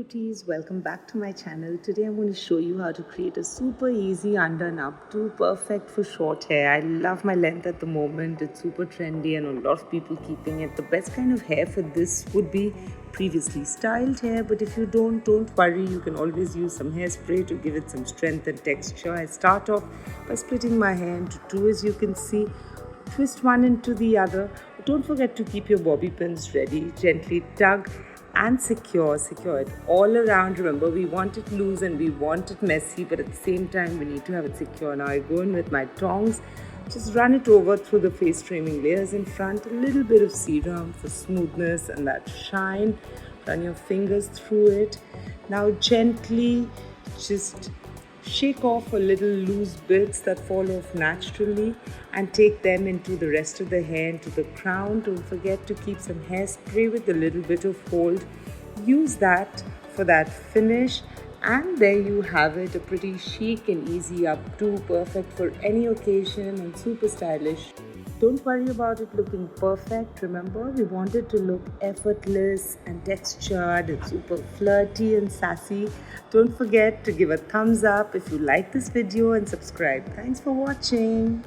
beauties, welcome back to my channel. Today I'm going to show you how to create a super easy undone updo, perfect for short hair. I love my length at the moment. It's super trendy and a lot of people keeping it. The best kind of hair for this would be previously styled hair, but if you don't worry, you can always use some hairspray to give it some strength and texture. I start off by splitting my hair into two, as you can see. Twist one into the other. But don't forget to keep your bobby pins ready. Gently tug and secure it all around. Remember, we want it loose and we want it messy, but at the same time we need to have it secure. Now I go in with my tongs, just run it over through the face framing layers in front, a little bit of serum for smoothness and that shine. Run your fingers through it. Now gently just shake off a little loose bits that fall off naturally and take them into the rest of the hair, into the crown. Don't forget to keep some hairspray with a little bit of hold. Use that for that finish, and there you have it, a pretty chic and easy updo, perfect for any occasion and super stylish. Don't worry about it looking perfect. Remember, we want it to look effortless and textured and super flirty and sassy. Don't forget to give a thumbs up if you like this video and subscribe. Thanks for watching.